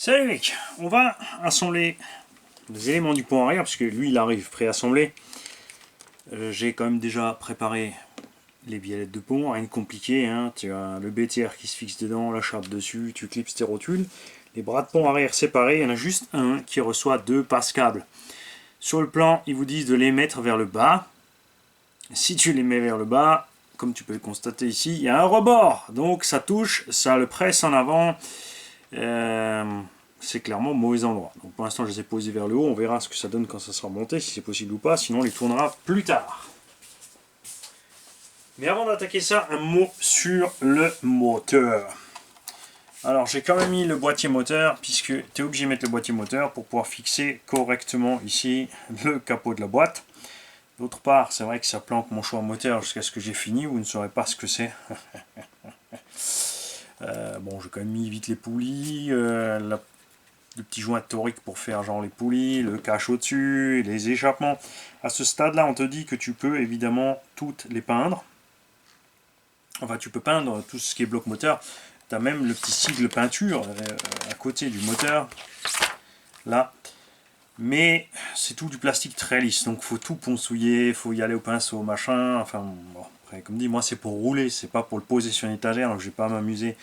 Salut mec, on va assembler les éléments du pont arrière, parce que lui il arrive préassemblé. J'ai quand même déjà préparé les biellettes de pont, rien de compliqué, hein. Tu as le BTR qui se fixe dedans, la charpe dessus, tu clips tes rotules. Les bras de pont arrière séparés, il y en a juste un qui reçoit deux passes-câbles. Sur le plan, ils vous disent de les mettre vers le bas. Si tu les mets vers le bas, comme tu peux le constater ici, il y a un rebord. Donc ça touche, ça le presse en avant. C'est clairement mauvais endroit. Donc pour l'instant, je les ai posés vers le haut. On verra ce que ça donne quand ça sera monté, si c'est possible ou pas. Sinon, on les tournera plus tard. Mais avant d'attaquer ça, un mot sur le moteur. Alors, j'ai quand même mis le boîtier moteur, puisque tu es obligé de mettre le boîtier moteur pour pouvoir fixer correctement ici le capot de la boîte. D'autre part, c'est vrai que ça planque mon choix moteur jusqu'à ce que j'ai fini. Vous ne saurez pas ce que c'est. Bon, j'ai quand même mis vite les poulies, le petit joint torique pour faire genre les poulies, le cache au-dessus, les échappements. À ce stade-là, on te dit que tu peux évidemment toutes les peindre. Enfin, tu peux peindre tout ce qui est bloc moteur. Tu as même le petit sigle peinture à côté du moteur, là. Mais c'est tout du plastique très lisse, donc faut tout ponçouiller, faut y aller au pinceau, machin. Enfin, bon, après, comme dit, moi c'est pour rouler, c'est pas pour le poser sur une étagère, donc je vais pas m'amuser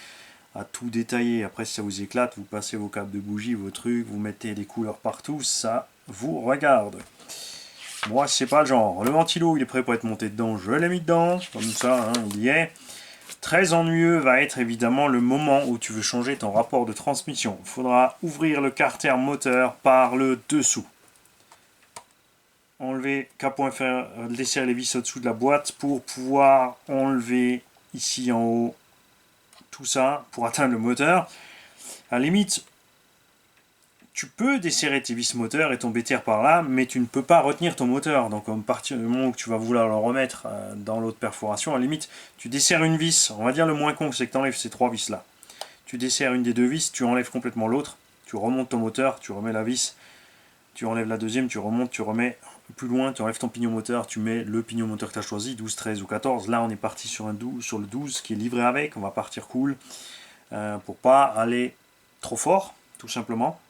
à tout détailler. Après, si ça vous éclate, vous passez vos câbles de bougie, vos trucs, vous mettez des couleurs partout, ça vous regarde. Moi, c'est pas le genre. Le ventilo, il est prêt pour être monté dedans, je l'ai mis dedans, comme ça, hein, il y est. Très ennuyeux va être évidemment le moment où tu veux changer ton rapport de transmission. Il faudra ouvrir le carter moteur par le dessous. Enlever capot inférieur, desserrer les vis au-dessous de la boîte pour pouvoir enlever ici en haut tout ça pour atteindre le moteur. À la limite, tu peux desserrer tes vis moteurs et ton BTR par là, mais tu ne peux pas retenir ton moteur. Donc, à partir du moment où tu vas vouloir le remettre dans l'autre perforation, à la limite, tu desserres une vis. On va dire le moins con, c'est que tu enlèves ces trois vis là. Tu desserres une des deux vis, tu enlèves complètement l'autre, tu remontes ton moteur, tu remets la vis, tu enlèves la deuxième, tu remontes, tu remets plus loin, tu enlèves ton pignon moteur, tu mets le pignon moteur que tu as choisi, 12, 13 ou 14. Là, on est parti sur, sur le 12 qui est livré avec, on va partir cool pour pas aller trop fort, tout simplement.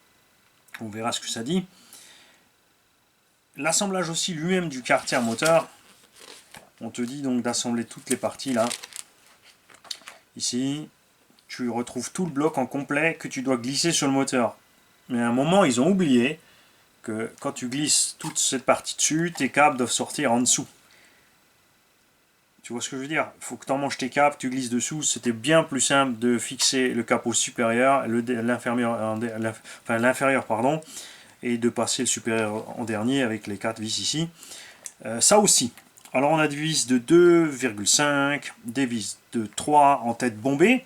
On verra ce que ça dit. L'assemblage aussi lui-même du carter moteur. On te dit donc d'assembler toutes les parties là. Ici, tu retrouves tout le bloc en complet que tu dois glisser sur le moteur. Mais à un moment, ils ont oublié que quand tu glisses toute cette partie dessus, tes câbles doivent sortir en dessous. Tu vois ce que je veux dire? Il faut que tu en manges tes câbles, tu glisses dessous. C'était bien plus simple de fixer le capot supérieur, l'inférieur, pardon, et de passer le supérieur en dernier avec les 4 vis ici. Ça aussi. Alors on a des vis de 2,5, des vis de 3 en tête bombée.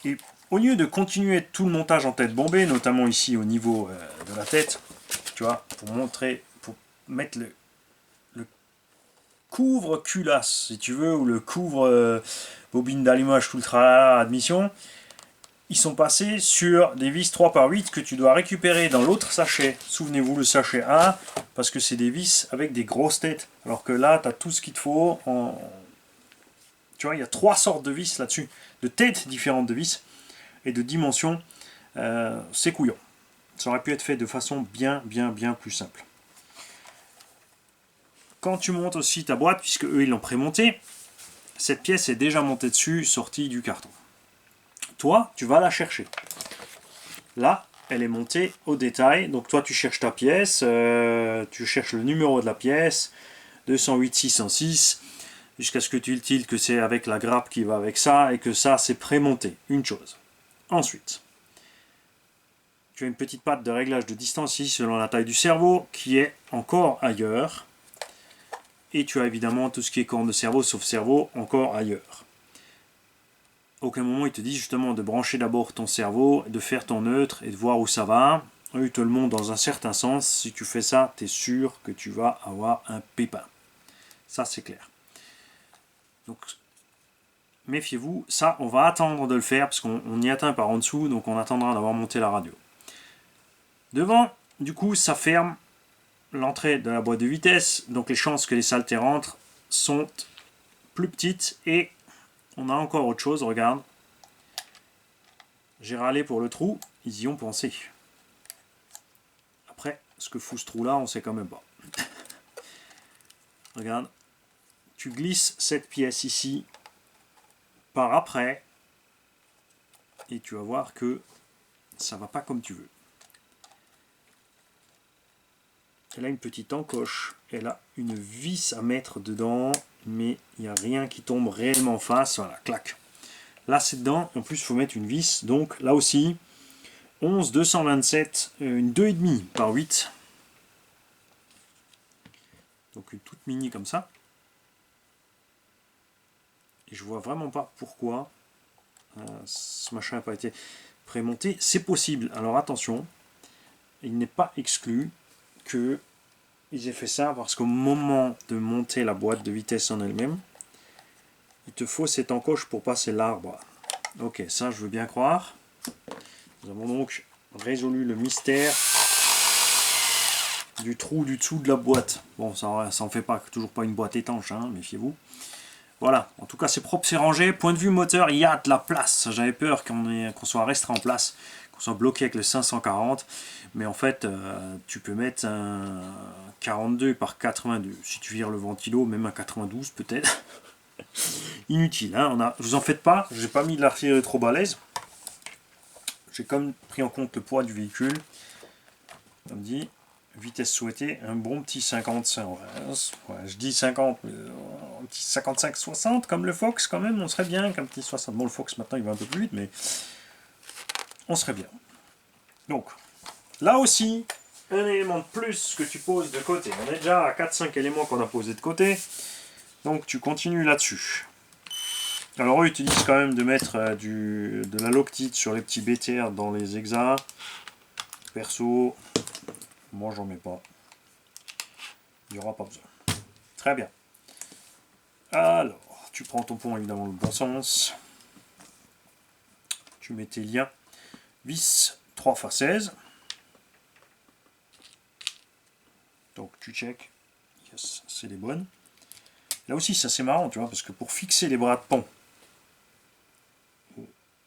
Et au lieu de continuer tout le montage en tête bombée, notamment ici au niveau de la tête, tu vois, pour montrer, pour mettre le couvre culasse, si tu veux, ou le couvre bobine d'allumage tout le tralala admission, ils sont passés sur des vis 3x8 que tu dois récupérer dans l'autre sachet. Souvenez-vous, le sachet 1, parce que c'est des vis avec des grosses têtes. Alors que là, tu as tout ce qu'il te faut. Tu vois, il y a 3 sortes de vis là-dessus, de têtes différentes de vis et de dimensions. C'est couillon. Ça aurait pu être fait de façon bien plus simple. Quand tu montes aussi ta boîte, puisque eux ils l'ont prémontée, cette pièce est déjà montée dessus, sortie du carton. Toi, tu vas la chercher. Là, elle est montée au détail. Donc toi, tu cherches ta pièce, tu cherches le numéro de la pièce, 208 606, jusqu'à ce que tu tiltes que c'est avec la grappe qui va avec ça, et que ça, c'est prémonté. Une chose. Ensuite, tu as une petite patte de réglage de distance ici, selon la taille du cerveau, qui est encore ailleurs. Et tu as évidemment tout ce qui est corne de cerveau, sauf cerveau, encore ailleurs. À aucun moment ils te disent justement de brancher d'abord ton cerveau, de faire ton neutre et de voir où ça va. Eux ils te le montrent dans un certain sens. Si tu fais ça, tu es sûr que tu vas avoir un pépin. Ça c'est clair. Donc méfiez-vous, ça on va attendre de le faire parce qu'on y atteint par en dessous, donc on attendra d'avoir monté la radio. Devant, du coup, ça ferme l'entrée de la boîte de vitesse, donc les chances que les saletés rentrent sont plus petites. Et on a encore autre chose, regarde. j'ai râlé pour le trou, ils y ont pensé. Après, ce que fout ce trou-là, on sait quand même pas. Regarde, tu glisses cette pièce ici par après, et tu vas voir que ça va pas comme tu veux. Elle a une petite encoche, elle a une vis à mettre dedans, mais il n'y a rien qui tombe réellement en face. Voilà, clac. Là c'est dedans, en plus il faut mettre une vis, donc là aussi 11 227, une 2,5 par 8. Donc une toute mini comme ça. Et je vois vraiment pas pourquoi ce machin n'a pas été prémonté. C'est possible, alors attention, il n'est pas exclu que ils aient fait ça parce qu'au moment de monter la boîte de vitesse en elle-même, il te faut cette encoche pour passer l'arbre. Ok, ça je veux bien croire. Nous avons donc résolu le mystère du trou du dessous de la boîte. Bon, ça en fait pas, toujours pas une boîte étanche, hein, méfiez-vous. Voilà, en tout cas c'est propre, c'est rangé. Point de vue moteur, il y a de la place. J'avais peur qu'on soit restreint en place, qu'on soit bloqué avec le 540. Mais en fait, tu peux mettre un 42 par 82. Si tu vires le ventilo, même un 92 peut-être. Inutile, hein. Vous en faites pas, j'ai pas mis de l'artillerie trop balèze. J'ai comme pris en compte le poids du véhicule. On me dit, vitesse souhaitée, un bon petit 55. Ouais, je dis 50, mais un petit 55-60 comme le Fox quand même, on serait bien qu'un petit 60. Bon, le Fox maintenant il va un peu plus vite, mais on serait bien. Donc, là aussi, un élément de plus que tu poses de côté. On est déjà à 4-5 éléments qu'on a posés de côté. Donc tu continues là-dessus. Alors eux utilisent quand même de mettre de la loctite sur les petits BTR dans les hexas. Perso, moi j'en mets pas. Il n'y aura pas besoin. Très bien. Alors, tu prends ton pont évidemment le bon sens. Tu mets tes liens. Vis 3x16. Donc tu check. Yes, c'est les bonnes. Là aussi, ça c'est marrant, tu vois, parce que pour fixer les bras de pont,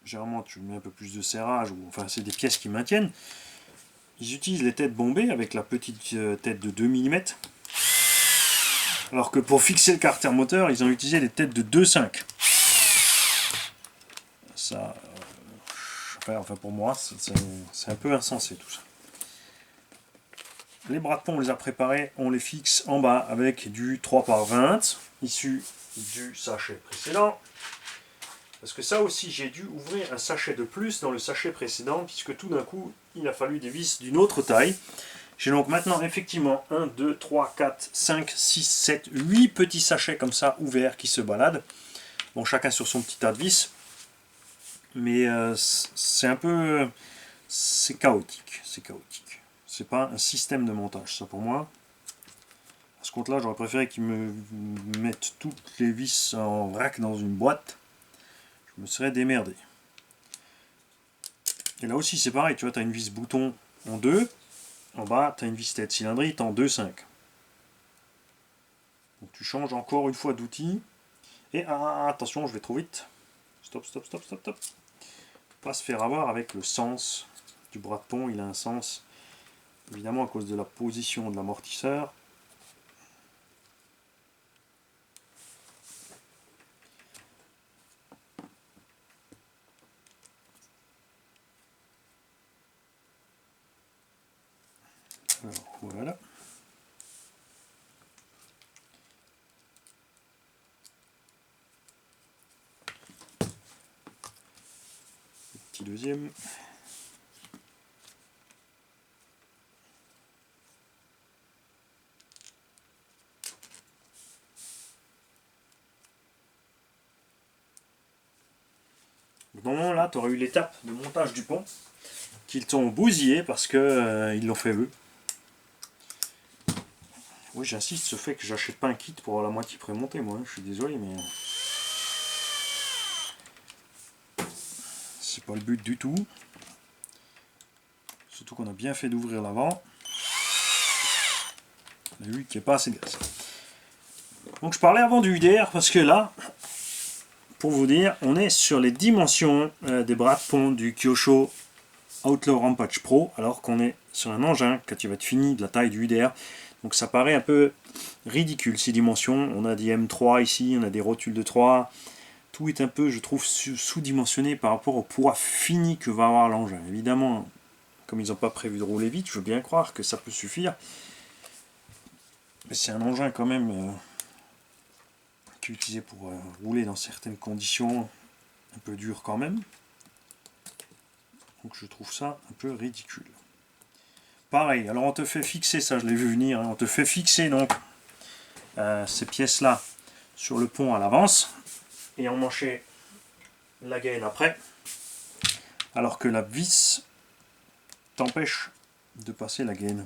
généralement tu mets un peu plus de serrage, ou enfin c'est des pièces qui maintiennent. Ils utilisent les têtes bombées avec la petite tête de 2 mm. Alors que pour fixer le carter moteur, ils ont utilisé des têtes de 2,5. Ça, enfin pour moi, c'est un peu insensé tout ça. Les bras de pont, on les a préparés, on les fixe en bas avec du 3 par 20, issu du sachet précédent. Parce que ça aussi, j'ai dû ouvrir un sachet de plus dans le sachet précédent, puisque tout d'un coup, il a fallu des vis d'une autre taille. J'ai donc maintenant effectivement 1, 2, 3, 4, 5, 6, 7, 8 petits sachets comme ça, ouverts, qui se baladent. Bon, chacun sur son petit tas de vis. Mais c'est un peu... c'est chaotique, c'est chaotique. C'est pas un système de montage, ça pour moi. À ce compte-là, j'aurais préféré qu'ils me mettent toutes les vis en vrac dans une boîte. Je me serais démerdé. Et là aussi, c'est pareil, tu vois, tu as une vis bouton en 2. En bas, tu as une vis tête cylindrique en 2,5. Donc tu changes encore une fois d'outil. Et attention, je vais trop vite. Stop, stop, stop, stop, stop. Pas se faire avoir avec le sens du bras de pont. Il a un sens, évidemment, à cause de la position de l'amortisseur. Alors, voilà. Petit deuxième. Normalement, là, tu aurais eu l'étape de montage du pont qu'ils t'ont bousillé parce que ils l'ont fait eux. Oui, j'insiste, ce fait que j'achète pas un kit pour la moitié prémontée, moi, je suis désolé, mais c'est pas le but du tout. Surtout qu'on a bien fait d'ouvrir l'avant. On a vu qu'il n'y a pas assez de gaz. Donc je parlais avant du UDR parce que là, pour vous dire, on est sur les dimensions des bras de pont du Kyosho Outlaw Rampage Pro, alors qu'on est sur un engin quand il va être fini de la taille du UDR. Donc ça paraît un peu ridicule ces dimensions. On a des M3 ici, on a des rotules de 3. Tout est un peu, je trouve, sous-dimensionné par rapport au poids fini que va avoir l'engin. Évidemment, comme ils n'ont pas prévu de rouler vite, je veux bien croire que ça peut suffire. Mais c'est un engin quand même qui est utilisé pour rouler dans certaines conditions un peu dures quand même. Donc je trouve ça un peu ridicule. Pareil, alors on te fait fixer, ça je l'ai vu venir, hein, on te fait fixer donc ces pièces-là sur le pont à l'avance et emmancher la gaine après, alors que la vis t'empêche de passer la gaine.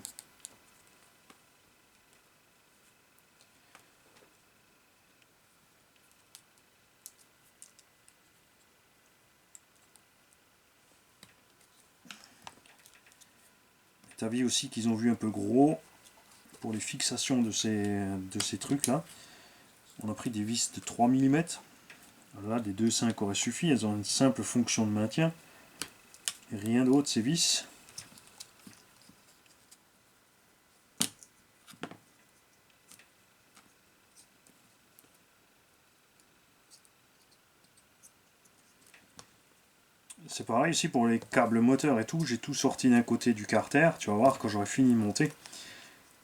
Tu as vu aussi qu'ils ont vu un peu gros pour les fixations de ces trucs là. On a pris des vis de 3 mm. Là, des 2,5 auraient suffi, elles ont une simple fonction de maintien. Et rien d'autre, ces vis. C'est pareil ici pour les câbles moteurs et tout, j'ai tout sorti d'un côté du carter, tu vas voir quand j'aurai fini de monter.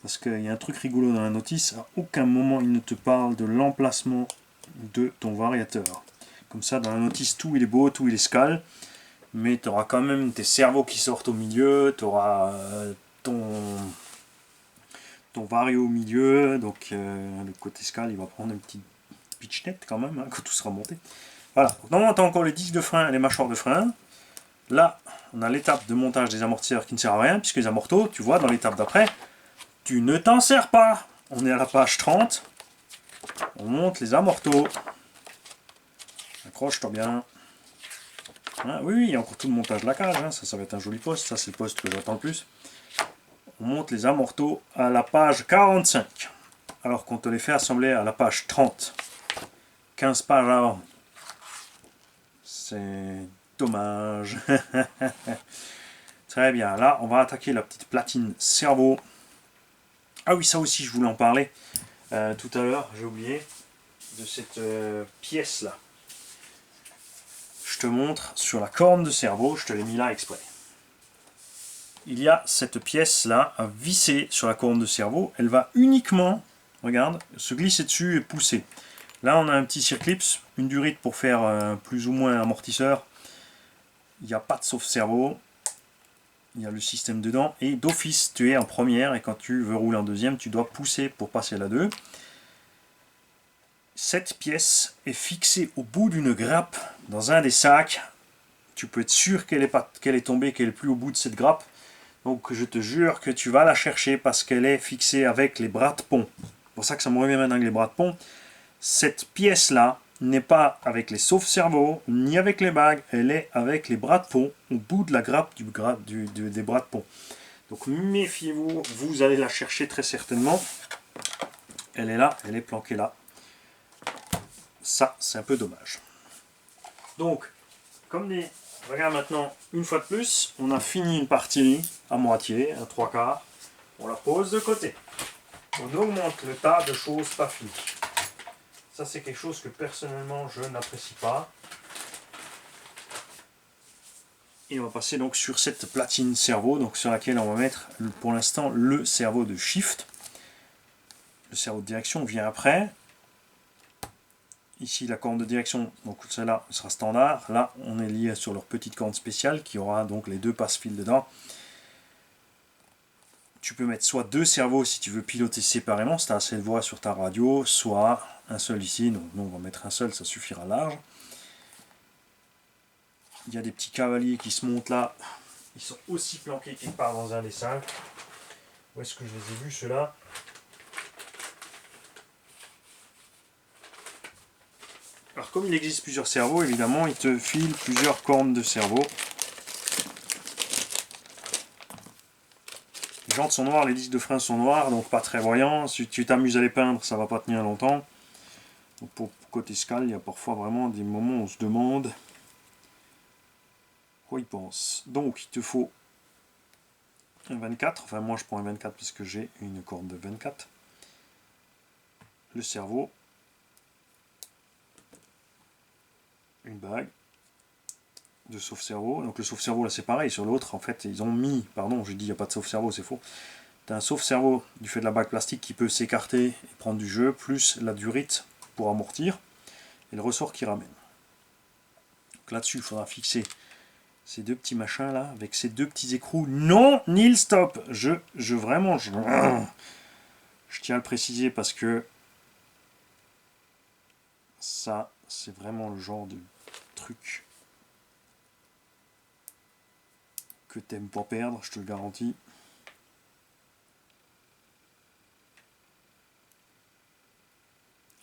Parce qu'il y a un truc rigolo dans la notice, à aucun moment il ne te parle de l'emplacement de ton variateur. Comme ça dans la notice tout il est beau, tout il est scale, mais tu auras quand même tes servos qui sortent au milieu, tu auras ton vario au milieu, donc le côté scale il va prendre une petite pitchnette quand même, hein, quand tout sera monté. Voilà, donc normalement tu as encore les disques de frein et les mâchoires de frein. Là, on a l'étape de montage des amortisseurs qui ne sert à rien, puisque les amortos, tu vois, dans l'étape d'après, tu ne t'en sers pas. On est à la page 30. On monte les amortos. Accroche-toi bien. Hein, oui, il y a encore tout le montage de la cage. Hein, ça va être un joli poste. Ça, c'est le poste que j'attends le plus. On monte les amortos à la page 45. Alors qu'on te les fait assembler à la page 30. 15 pages avant. C'est dommage. Très bien. Là, on va attaquer la petite platine cerveau. Ah oui, ça aussi, je voulais en parler tout à l'heure, j'ai oublié, de cette pièce-là. Je te montre sur la corne de cerveau, je te l'ai mis là exprès. Il y a cette pièce-là à visser sur la corne de cerveau. Elle va uniquement, regarde, se glisser dessus et pousser. Là, on a un petit circlips, une durite pour faire plus ou moins amortisseur. Il n'y a pas de sauve-cerveau. Il y a le système dedans et d'office tu es en première et quand tu veux rouler en deuxième tu dois pousser pour passer la 2. Cette pièce est fixée au bout d'une grappe dans un des sacs. Tu peux être sûr qu'elle est tombée, qu'elle est plus au bout de cette grappe. Donc je te jure que tu vas la chercher parce qu'elle est fixée avec les bras de pont. C'est pour ça que ça me revient maintenant avec les bras de pont. Cette pièce là n'est pas avec les sauve-cerveau, ni avec les bagues, elle est avec les bras de pont, au bout de la grappe des bras de pont. Donc méfiez-vous, vous allez la chercher très certainement. Elle est là, elle est planquée là. Ça, c'est un peu dommage. Donc, comme dit, regarde maintenant, une fois de plus, on a fini une partie à moitié, un 3/4. On la pose de côté. On augmente le tas de choses pas finies. Ça, c'est quelque chose que personnellement, je n'apprécie pas. Et on va passer donc sur cette platine cerveau, donc sur laquelle on va mettre pour l'instant le cerveau de shift. Le cerveau de direction vient après. Ici, la corne de direction, donc celle-là sera standard. Là, on est lié sur leur petite corne spéciale qui aura donc les deux passe-fils dedans. Tu peux mettre soit deux cerveaux si tu veux piloter séparément, si tu as assez de voix sur ta radio, soit un seul ici. Donc nous, on va mettre un seul, ça suffira large. Il y a des petits cavaliers qui se montent là. Ils sont aussi planqués quelque part dans un des 5. Où est-ce que je les ai vus, ceux-là? Alors comme il existe plusieurs cerveaux, évidemment, il te file plusieurs cornes de cerveau. Les jantes sont noires, les disques de frein sont noirs, donc pas très voyants. Si tu t'amuses à les peindre, ça va pas tenir longtemps. Donc pour côté escale, il y a parfois vraiment des moments où on se demande quoi il pense. Donc il te faut un 24, enfin moi je prends un 24 parce que j'ai une corde de 24. Le cerveau, une bague de sauve-cerveau. Donc le sauve-cerveau là c'est pareil, sur l'autre en fait ils ont mis, pardon j'ai dit il n'y a pas de sauve-cerveau, c'est faux. Tu as un sauve-cerveau du fait de la bague plastique qui peut s'écarter et prendre du jeu, plus la durite pour amortir, et le ressort qui ramène. Donc là-dessus il faudra fixer ces deux petits machins là, avec ces deux petits écrous. Non, Neil, stop. Je tiens à le préciser parce que ça, c'est vraiment le genre de truc que t'aimes pas perdre, je te le garantis.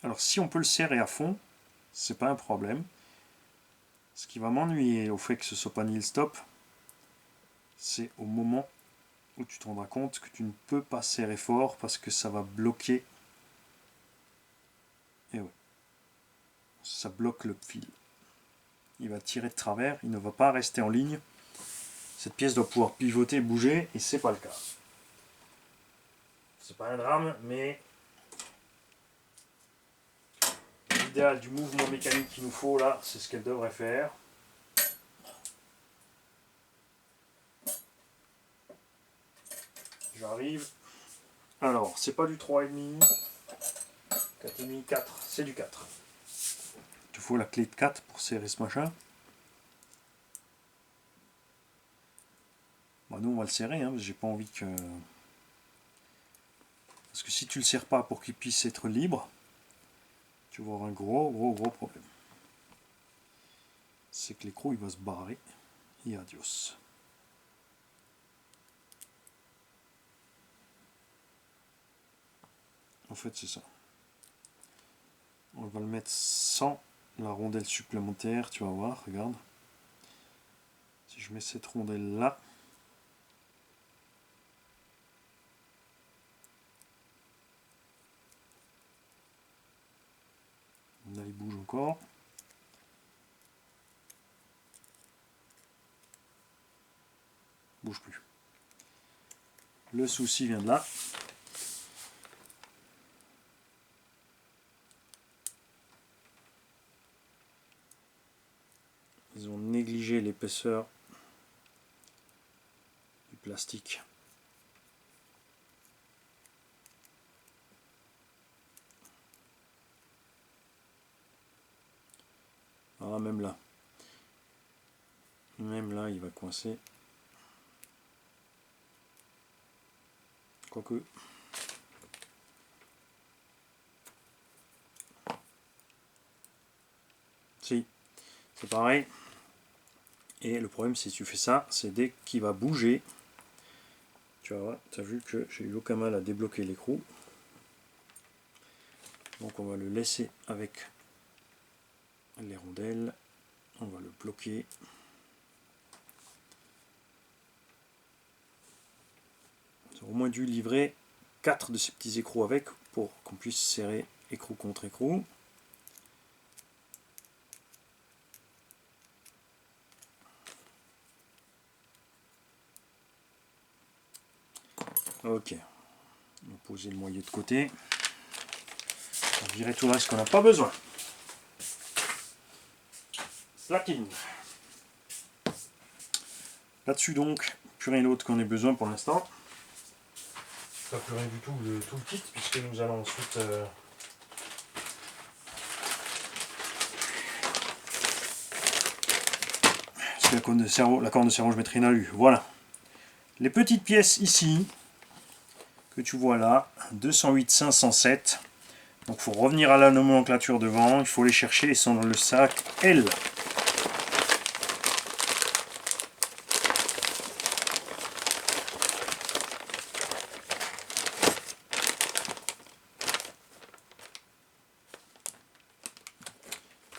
Alors si on peut le serrer à fond, c'est pas un problème. Ce qui va m'ennuyer au fait que ce soit pas Neil stop, c'est au moment où tu te rendras compte que tu ne peux pas serrer fort parce que ça va bloquer. Et ouais, ça bloque le fil. Il va tirer de travers, il ne va pas rester en ligne. Cette pièce doit pouvoir pivoter, bouger, et c'est pas le cas. C'est pas un drame, mais l'idéal du mouvement mécanique qu'il nous faut là, c'est ce qu'elle devrait faire. J'arrive. Alors, c'est pas du 3,5, 4,5, 4, c'est du 4. Il te faut la clé de 4 pour serrer ce machin. Bon, nous on va le serrer, hein, parce que j'ai pas envie que... Parce que si tu le serres pas pour qu'il puisse être libre, tu vas avoir un gros problème. C'est que l'écrou il va se barrer. Et adios. En fait c'est ça. On va le mettre sans la rondelle supplémentaire, tu vas voir, regarde. Si je mets cette rondelle là, là il bouge encore. Bouge plus. Le souci vient de là. Ils ont négligé l'épaisseur du plastique. Ah, même là, il va coincer. Quoique. Si, c'est pareil. Et le problème, si tu fais ça, c'est dès qu'il va bouger, tu vois, tu as vu que j'ai eu aucun mal à débloquer l'écrou. Donc on va le laisser avec les rondelles. On va le bloquer. J'ai au moins dû livrer 4 de ces petits écrous avec pour qu'on puisse serrer écrou contre écrou. Ok, on va poser le moyeu de côté. On va virer tout le reste qu'on n'a pas besoin. Platine. Là-dessus donc, plus rien d'autre qu'on ait besoin pour l'instant. Pas plus rien du tout, tout le kit, puisque nous allons ensuite parce que la corne de cerveau je mettrai une alu. Voilà. Les petites pièces ici que tu vois là, 208 507. Donc il faut revenir à la nomenclature devant, il faut les chercher, ils sont dans le sac L.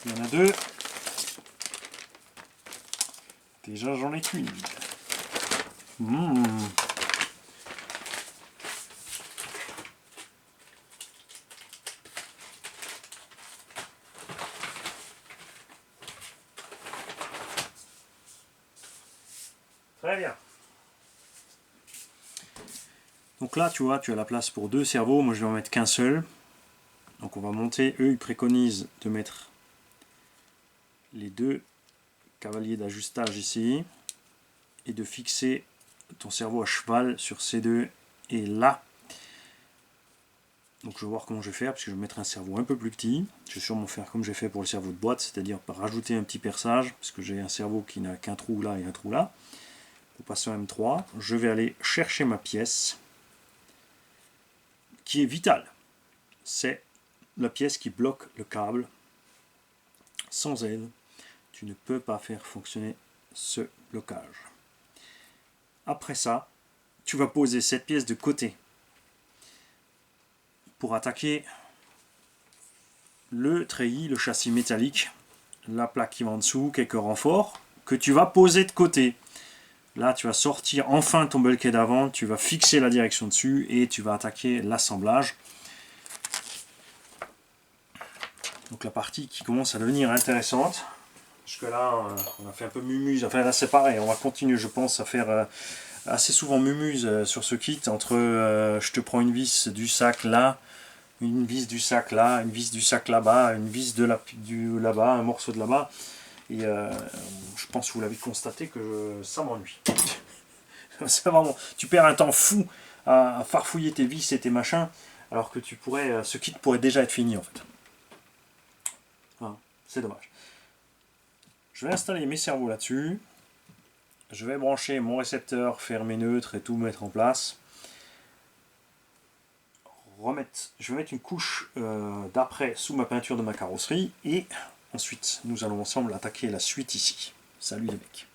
Il y en a deux. Déjà j'en ai qu'une. Donc là, tu vois, tu as la place pour 2 cerveaux. Moi, je vais en mettre qu'un seul. Donc on va monter. Eux, ils préconisent de mettre les 2 cavaliers d'ajustage ici. Et de fixer ton cerveau à cheval sur ces 2 et là. Donc je vais voir comment je vais faire, parce que je vais mettre un cerveau un peu plus petit. Je vais sûrement faire comme j'ai fait pour le cerveau de boîte, c'est-à-dire rajouter un petit perçage, parce que j'ai un cerveau qui n'a qu'un trou là et un trou là. Pour passer en M3, je vais aller chercher ma pièce, qui est vitale. C'est la pièce qui bloque le câble. Sans elle, tu ne peux pas faire fonctionner ce blocage. Après ça, tu vas poser cette pièce de côté pour attaquer le treillis, le châssis métallique, la plaque qui va en dessous, quelques renforts, que tu vas poser de côté. Là, tu vas sortir enfin ton bulkhead avant, tu vas fixer la direction dessus et tu vas attaquer l'assemblage. Donc la partie qui commence à devenir intéressante. Jusque là, on a fait un peu mumuse. Enfin là, c'est pareil, on va continuer, je pense, à faire assez souvent mumuse sur ce kit. Entre je te prends une vis du sac là, une vis du sac là, une vis du sac là-bas, une vis de là-bas, un morceau de là-bas. Et je pense que vous l'avez constaté que ça m'ennuie. C'est vraiment, tu perds un temps fou à farfouiller tes vis et tes machins, alors que ce kit pourrait déjà être fini en fait. Voilà, c'est dommage. Je vais installer mes cerveaux là-dessus. Je vais brancher mon récepteur, faire mes neutres et tout mettre en place. Je vais mettre une couche d'après sous ma peinture de ma carrosserie et ensuite nous allons ensemble attaquer la suite ici. Salut les mecs.